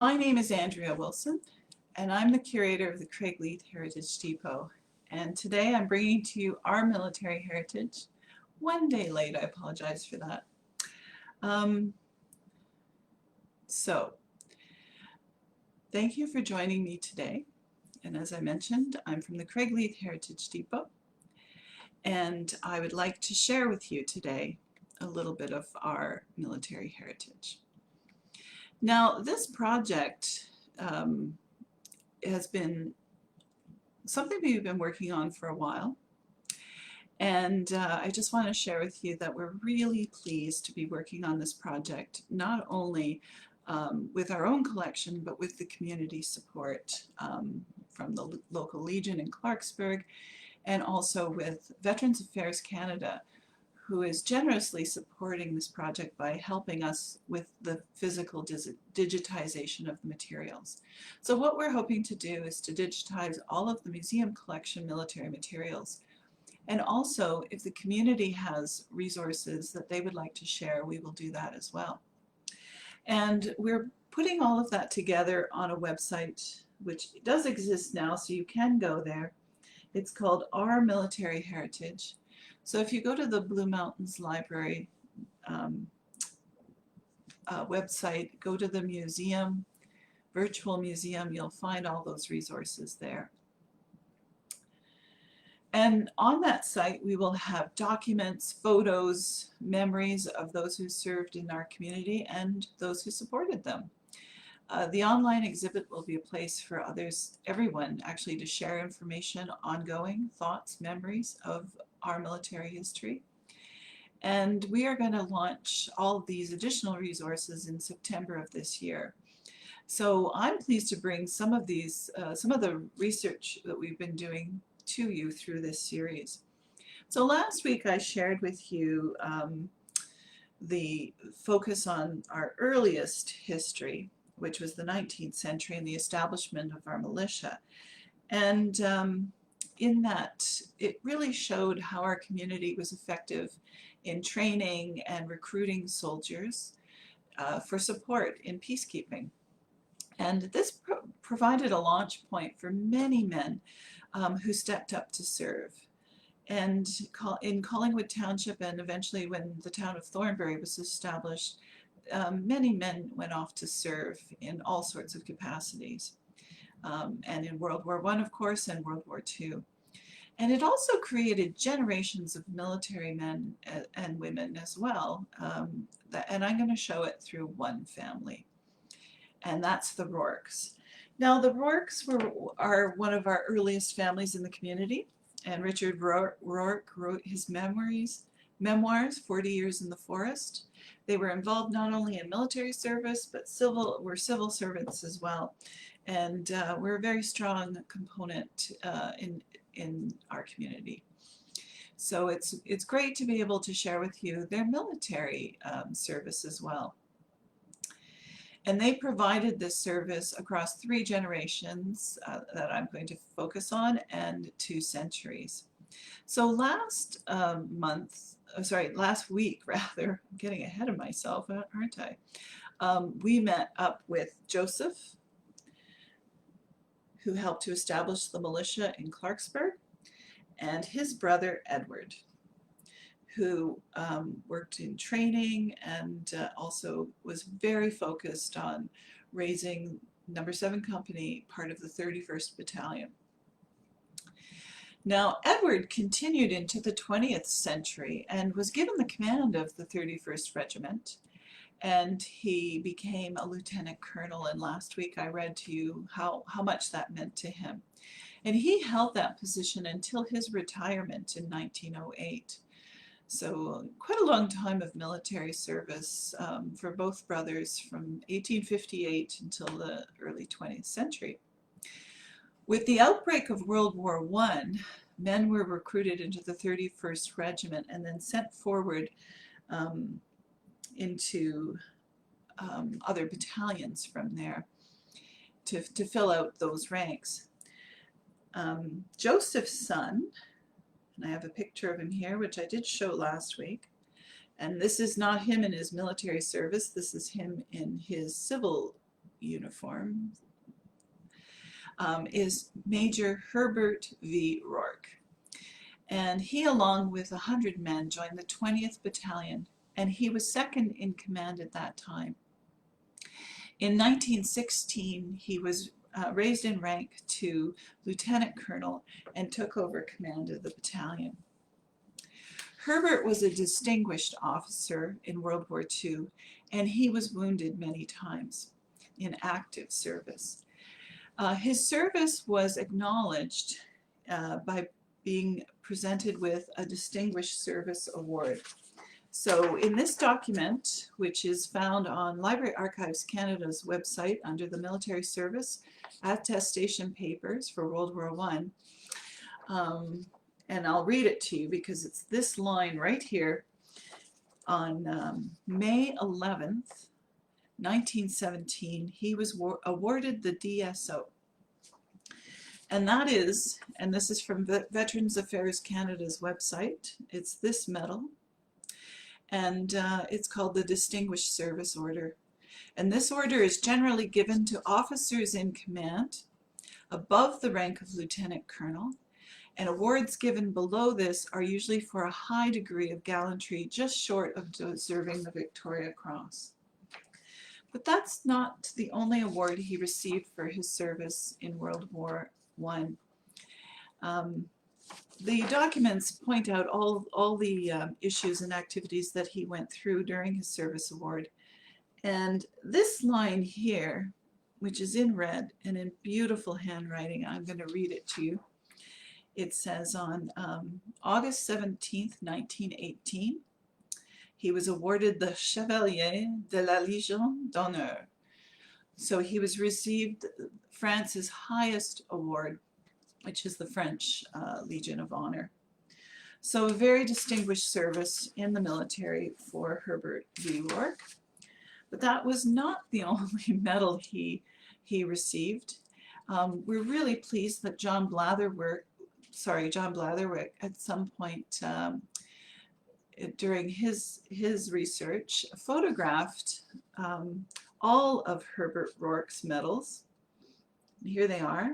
My name is Andrea Wilson, and I'm the curator of the Craigleith Heritage Depot. And today I'm bringing to you our military heritage. One day late, I apologize for that. Um, so, thank you for joining me today. And as I mentioned, I'm from the Craigleith Heritage Depot, and I would like to share with you today a little bit of our military heritage. Now, this project has been something we've been working on for a while. And I just want to share with you that we're really pleased to be working on this project, not only with our own collection, but with the community support from the local Legion in Clarksburg, and also with Veterans Affairs Canada, who is generously supporting this project by helping us with the physical digitization of the materials. So what we're hoping to do is to digitize all of the museum collection military materials. And also, if the community has resources that they would like to share, we will do that as well. And we're putting all of that together on a website, which does exist now, so you can go there. It's called Our Military Heritage. So if you go to the Blue Mountains Library website, go to the museum, virtual museum, you'll find all those resources there. And on that site, we will have documents, photos, memories of those who served in our community and those who supported them. The online exhibit will be a place for everyone actually, to share information, ongoing thoughts, memories of our military history. And we are going to launch all of these additional resources in September of this year. So I'm pleased to bring some of the research that we've been doing to you through this series. So last week I shared with you the focus on our earliest history, which was the 19th century and the establishment of our militia. And in that, it really showed how our community was effective in training and recruiting soldiers for support in peacekeeping. And this provided a launch point for many men who stepped up to serve. And in Collingwood Township, and eventually when the town of Thornbury was established, many men went off to serve in all sorts of capacities. And in World War I, of course, and World War II. And it also created generations of military men and women as well. And I'm going to show it through one family. And that's the Roarkes. Now, the Roarkes are one of our earliest families in the community, and Richard Roarke wrote his memoirs, 40 Years in the Forest. They were involved not only in military service, but were civil servants as well, and were a very strong component in our community. So it's great to be able to share with you their military service as well. And they provided this service across 3 generations that I'm going to focus on, and 2 centuries. So last week rather, I'm getting ahead of myself, aren't I? We met up with Joseph, who helped to establish the militia in Clarksburg, and his brother Edward, who worked in training and also was very focused on raising No. 7 Company, part of the 31st Battalion. Now, Edward continued into the 20th century and was given the command of the 31st Regiment, and he became a lieutenant colonel, and last week I read to you how much that meant to him. And he held that position until his retirement in 1908. So quite a long time of military service for both brothers from 1858 until the early 20th century. With the outbreak of World War I, men were recruited into the 31st Regiment and then sent forward into other battalions from there to fill out those ranks. Joseph's son, and I have a picture of him here, which I did show last week, and this is not him in his military service, this is him in his civil uniform, is Major Herbert V Rourke. And he, along with 100 men, joined the 20th Battalion, and he was second in command at that time. In 1916, he was raised in rank to lieutenant colonel and took over command of the battalion. Herbert was a distinguished officer in World War II, and he was wounded many times in active service. His service was acknowledged by being presented with a Distinguished Service Award. So in this document, which is found on Library Archives Canada's website under the Military Service Attestation Papers for World War I, and I'll read it to you because it's this line right here. On May 11th, 1917, he was awarded the DSO. And that is, and this is from Veterans Affairs Canada's website, it's this medal, and it's called the Distinguished Service Order. And this order is generally given to officers in command above the rank of lieutenant colonel, and awards given below this are usually for a high degree of gallantry, just short of deserving the Victoria Cross. But that's not the only award he received for his service in World War I. The documents point out all the issues and activities that he went through during his service award. And this line here, which is in red and in beautiful handwriting, I'm going to read it to you. It says on August 17th, 1918, he was awarded the Chevalier de la Légion d'honneur. So he received France's highest award, which is the French Legion of Honor. So a very distinguished service in the military for Herbert V Rourke. But that was not the only medal he received. We're really pleased that John Blatherwick at some point during his research photographed all of Herbert Rourke's medals. Here they are.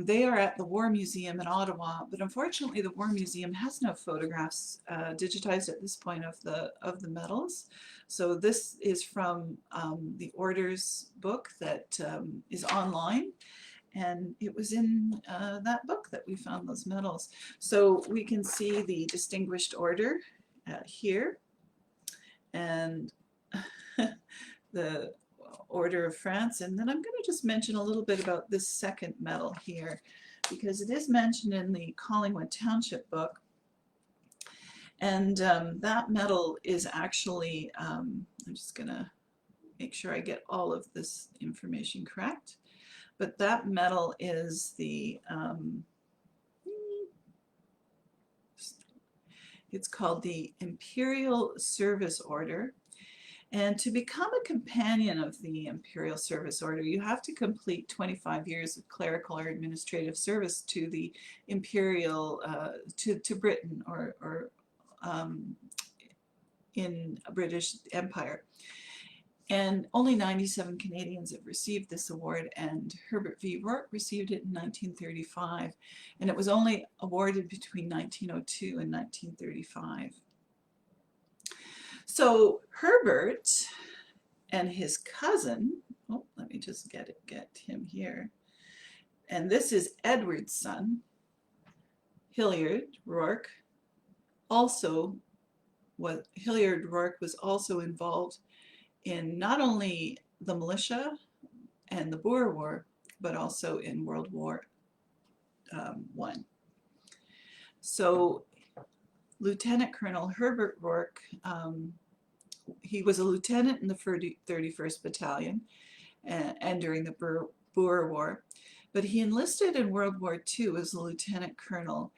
They are at the War Museum in Ottawa, but unfortunately the War Museum has no photographs digitized at this point of the medals. So this is from the orders book that is online, and it was in that book that we found those medals. So we can see the Distinguished Order here, and the Order of France. And then I'm going to just mention a little bit about this second medal here, because it is mentioned in the Collingwood Township book. And that medal is actually, I'm just going to make sure I get all of this information correct, but that medal is the, it's called the Imperial Service Order. And to become a companion of the Imperial Service Order, you have to complete 25 years of clerical or administrative service to the Imperial, to Britain or in a British Empire. And only 97 Canadians have received this award, and Herbert V Rourke received it in 1935. And it was only awarded between 1902 and 1935. So Herbert and his cousin, oh, let me just get him here. And this is Edward's son, Hilliard Roarke. Hilliard Roarke was also involved in not only the militia and the Boer War, but also in World War I. So Lieutenant Colonel Herbert Roarke, he was a lieutenant in the 31st Battalion and during the Boer War, but he enlisted in World War II as a lieutenant colonel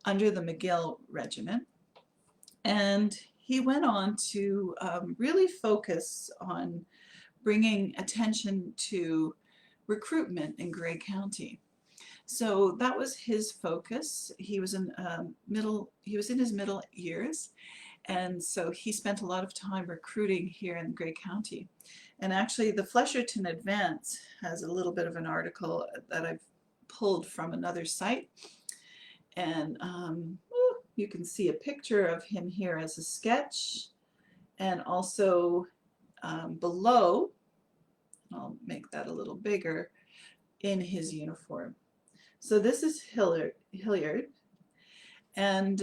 under the McGill Regiment, and he went on to really focus on bringing attention to recruitment in Grey County. So that was his focus. He was in his middle years, And so he spent a lot of time recruiting here in Grey County. And actually the Flesherton Advance has a little bit of an article that I've pulled from another site. And you can see a picture of him here as a sketch, and also below, I'll make that a little bigger, in his uniform. So this is Hilliard. And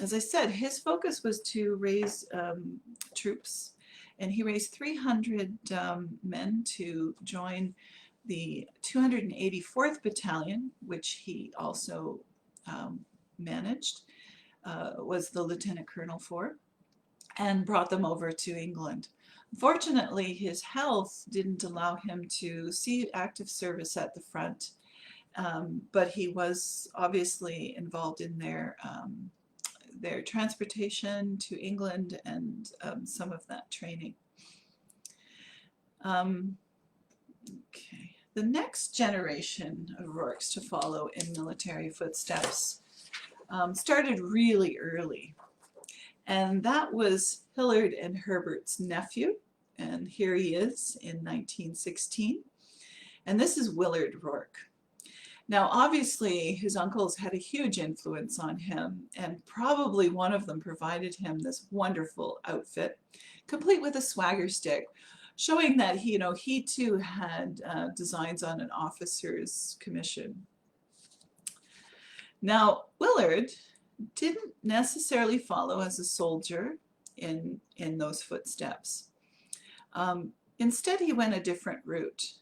as I said, his focus was to raise troops, and he raised 300 men to join the 284th Battalion, which he also managed, was the lieutenant colonel for, and brought them over to England. Fortunately, his health didn't allow him to see active service at the front, but he was obviously involved in their transportation to England and some of that training. Okay. The next generation of Rourkes to follow in military footsteps started really early, and that was Hilliard and Herbert's nephew, and here he is in 1916, and this is Willard Roarke. Now obviously his uncles had a huge influence on him, and probably one of them provided him this wonderful outfit, complete with a swagger stick, showing that he too had designs on an officer's commission. Now Willard didn't necessarily follow as a soldier in those footsteps. Instead he went a different route,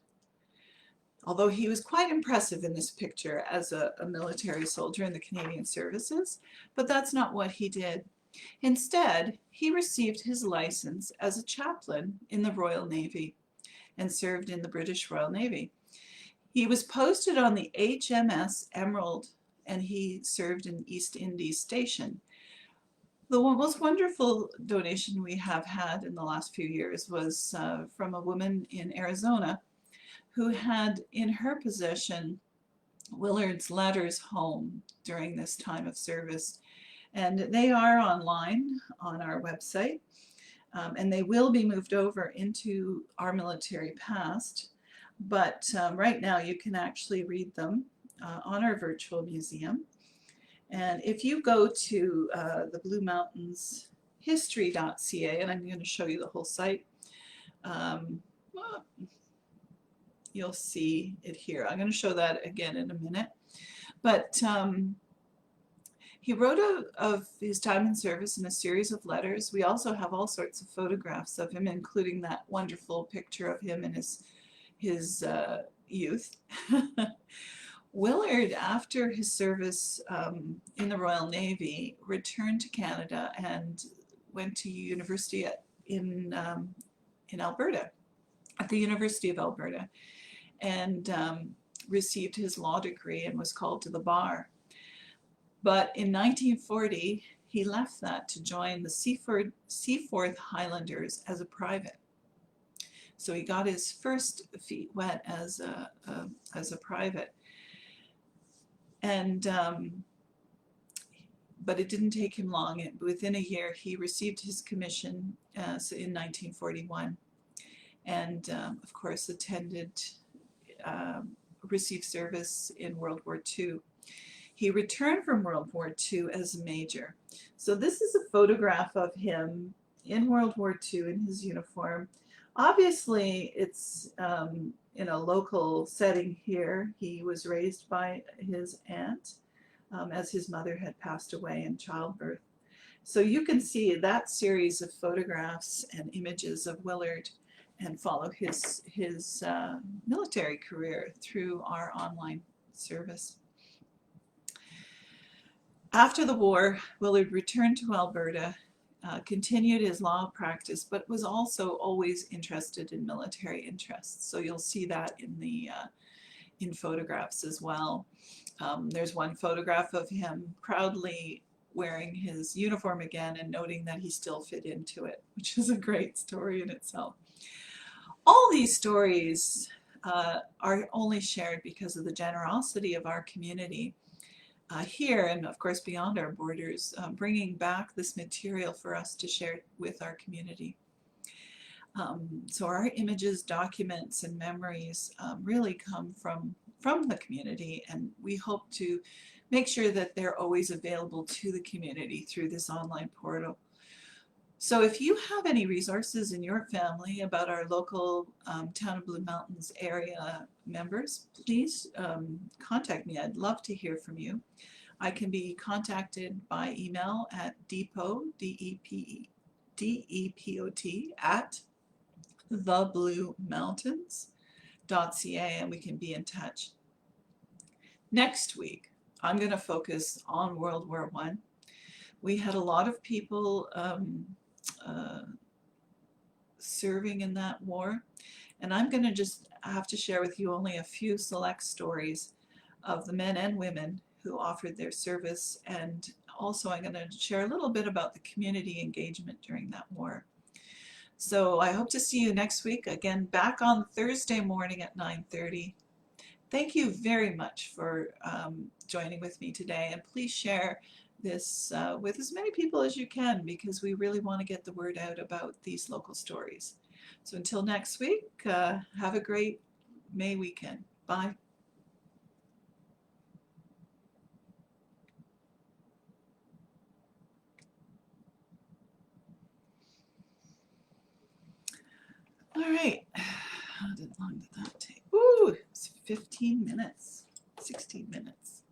although he was quite impressive in this picture as a military soldier in the Canadian services, but that's not what he did. Instead, he received his license as a chaplain in the Royal Navy and served in the British Royal Navy. He was posted on the HMS Emerald, and he served in East Indies Station. The most wonderful donation we have had in the last few years was from a woman in Arizona who had in her possession Willard's letters home during this time of service. And they are online on our website, and they will be moved over into our military past. But right now you can actually read them on our virtual museum. And if you go to the Blue Mountains history.ca, and I'm going to show you the whole site, you'll see it here. I'm going to show that again in a minute. But he wrote of his time in service in a series of letters. We also have all sorts of photographs of him, including that wonderful picture of him in his youth. Willard, after his service in the Royal Navy, returned to Canada and went to university in Alberta, at the University of Alberta, and received his law degree and was called to the bar. But in 1940, he left that to join the Seaforth Highlanders as a private. So he got his first feet wet as a private. And but it didn't take him long. Within a year, he received his commission in 1941, and of course received service in World War II. He returned from World War II as a major. So this is a photograph of him in World War II in his uniform. Obviously, it's in a local setting here. He was raised by his aunt as his mother had passed away in childbirth. So you can see that series of photographs and images of Willard and follow his military career through our online service. After the war, Willard returned to Alberta, continued his law practice, but was also always interested in military interests. So you'll see that in photographs as well. There's one photograph of him proudly wearing his uniform again and noting that he still fit into it, which is a great story in itself. All these stories are only shared because of the generosity of our community. here and of course beyond our borders, bringing back this material for us to share with our community. So our images, documents, and memories really come from the community, and we hope to make sure that they're always available to the community through this online portal. So if you have any resources in your family about our local Town of Blue Mountains area members, please contact me. I'd love to hear from you. I can be contacted by email at depot, D-E-P-O-T, at thebluemountains.ca, and we can be in touch. Next week, I'm going to focus on World War I. We had a lot of people serving in that war, and I'm going to just have to share with you only a few select stories of the men and women who offered their service, and also I'm going to share a little bit about the community engagement during that war. So I hope to see you next week, again back on Thursday morning at 9:30. Thank you very much for joining with me today, and please share this with as many people as you can, because we really want to get the word out about these local stories. So until next week, have a great May weekend. Bye. All right. How long did that take? Ooh, it's 15 minutes, 16 minutes.